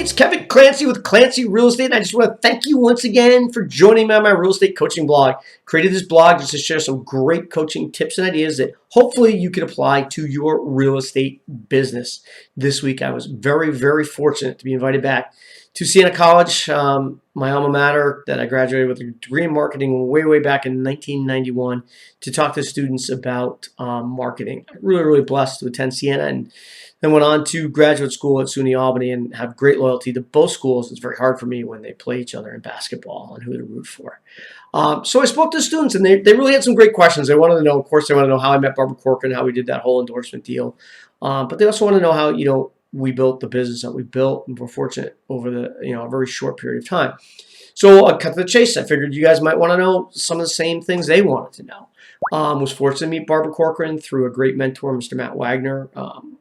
It's Kevin Clancy with Clancy Real Estate. And I just want to thank you once again for joining me on my real estate coaching blog. Created this blog just to share some great coaching tips and ideas that hopefully you can apply to your real estate business. This week, I was very, very fortunate to be invited back to Siena College, my alma mater that I graduated with a degree in marketing way back in 1991, to talk to students about marketing. Really, really blessed to attend Siena, and then went on to graduate school at SUNY Albany and have great loyalty to both schools. It's very hard for me when they play each other in basketball and who to root for. So I spoke to students, and they really had some great questions. They wanted to know, of course, they want to know how I met Barbara Corcoran, how we did that whole endorsement deal. But they also want to know how, we built the business that we built, and we're fortunate over a very short period of time. So I'll cut to the chase. I figured you guys might want to know some of the same things they wanted to know. Was fortunate to meet Barbara Corcoran through a great mentor, Mr. Matt Wagner.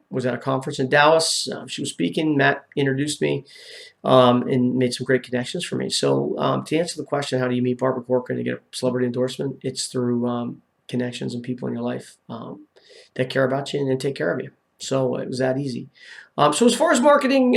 Was at a conference in Dallas. She was speaking. Matt introduced me and made some great connections for me. So to answer the question, how do you meet Barbara Corcoran to get a celebrity endorsement? It's through connections and people in your life that care about you and then take care of you. So it was that easy. So as far as marketing,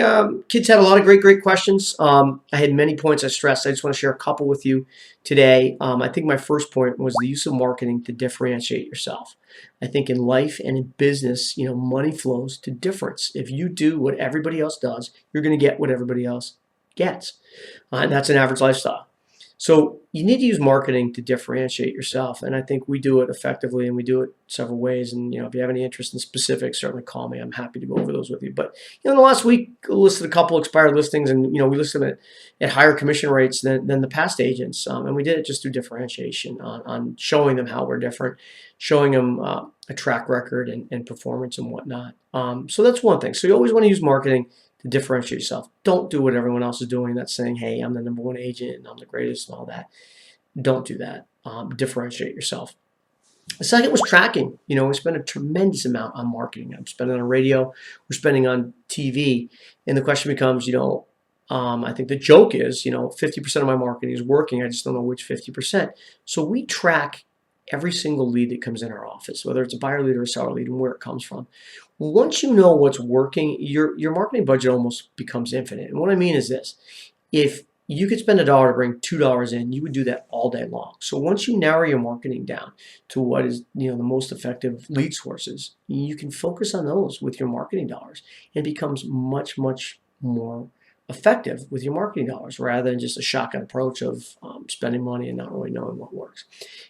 kids had a lot of great questions. I had many points I stressed. I just want to share a couple with you today. I think my first point was the use of marketing to differentiate yourself. I think in life and in business, money flows to difference. If you do what everybody else does, you're going to get what everybody else gets. And that's an average lifestyle. So you need to use marketing to differentiate yourself, and I think we do it effectively, and we do it several ways. And if you have any interest in specifics, certainly call me. I'm happy to go over those with you. But in the last week, we listed a couple expired listings, and we listed them at higher commission rates than the past agents, and we did it just through differentiation on showing them how we're different, showing them a track record and performance and whatnot. So that's one thing. So you always want to use marketing to differentiate yourself. Don't do what everyone else is doing. That's saying, hey, I'm the #1 agent and I'm the greatest and all that. Don't do that. Differentiate yourself. The second was tracking. We spend a tremendous amount on marketing. I'm spending on radio. We're spending on TV. And the question becomes, I think the joke is, 50% of my marketing is working. I just don't know which 50%. So we track every single lead that comes in our office, whether it's a buyer lead or a seller lead, and where it comes from. Once you know what's working, your marketing budget almost becomes infinite. And what I mean is this: if you could spend $1 to bring $2 in, you would do that all day long. So once you narrow your marketing down to what is the most effective lead sources, you can focus on those with your marketing dollars, and it becomes much more effective with your marketing dollars rather than just a shotgun approach of spending money and not really knowing what works.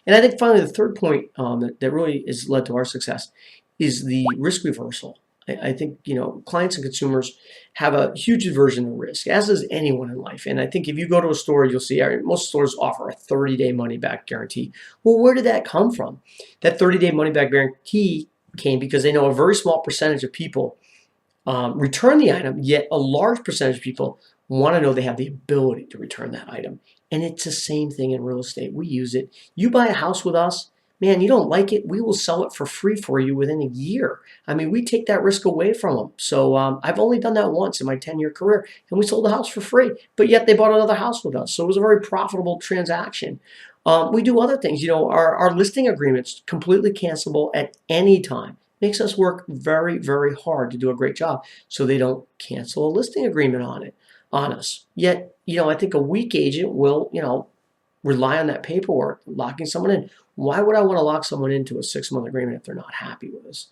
And I think finally the third point that really has led to our success is the risk reversal. I think clients and consumers have a huge aversion to risk, as does anyone in life. And I think if you go to a store, you'll see most stores offer a 30-day money-back guarantee. Well, where did that come from? That 30-day money-back guarantee came because they know a very small percentage of people return the item, yet a large percentage of people want to know they have the ability to return that item. And it's the same thing in real estate. We use it. You buy a house with us, man, you don't like it, we will sell it for free for you within a year. I mean, we take that risk away from them. So I've only done that once in my 10-year career, and we sold the house for free, but yet they bought another house with us. So it was a very profitable transaction. We do other things. Our listing agreements, completely cancelable at any time. Makes us work very hard to do a great job so they don't cancel a listing agreement on us. Yet, I think a weak agent will, rely on that paperwork, locking someone in. Why would I want to lock someone into a 6-month agreement if they're not happy with us?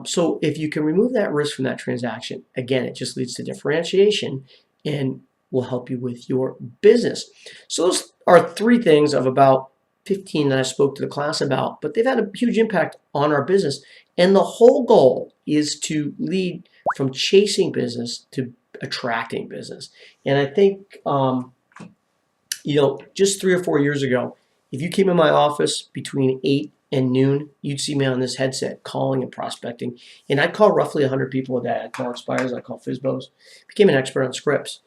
So if you can remove that risk from that transaction, again, it just leads to differentiation and will help you with your business. So those are 3 things of about 15 that I spoke to the class about, but they've had a huge impact on our business. And the whole goal is to lead from chasing business to attracting business. And I think, just 3 or 4 years ago, if you came in my office between 8 and noon, you'd see me on this headset calling and prospecting. And I'd call roughly 100 people a day. I'd call expires, I'd call FSBOs. Became an expert on scripts.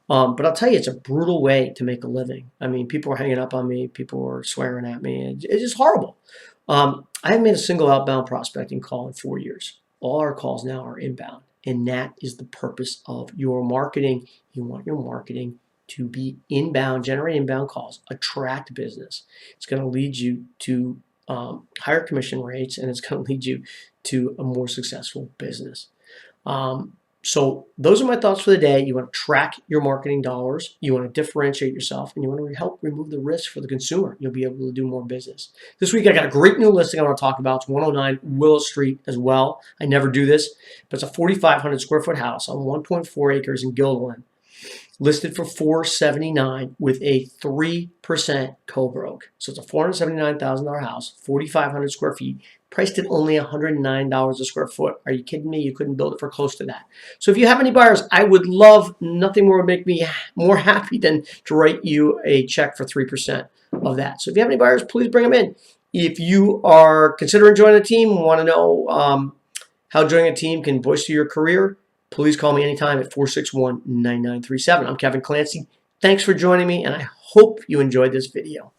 But I'll tell you, it's a brutal way to make a living. I mean, people were hanging up on me. People were swearing at me. It's just horrible. I haven't made a single outbound prospecting call in 4 years. All our calls now are inbound. And that is the purpose of your marketing. You want your marketing to be inbound, generate inbound calls, attract business. It's going to lead you to higher commission rates, and it's going to lead you to a more successful business. So those are my thoughts for the day. You want to track your marketing dollars. You want to differentiate yourself, and you want to help remove the risk for the consumer. You'll be able to do more business. This week, I got a great new listing I want to talk about. It's 109 Willow Street as well. I never do this, but it's a 4,500 square foot house on 1.4 acres in Guilderland, listed for $479 with a 3% co-broke. So it's a $479,000 house, 4,500 square feet, priced at only $109 a square foot. Are you kidding me? You couldn't build it for close to that. So if you have any buyers, I would love, nothing more would make me more happy than to write you a check for 3% of that. So if you have any buyers, please bring them in. If you are considering joining a team, want to know how joining a team can bolster your career, please call me anytime at 461-9937. I'm Kevin Clancy. Thanks for joining me, and I hope you enjoyed this video.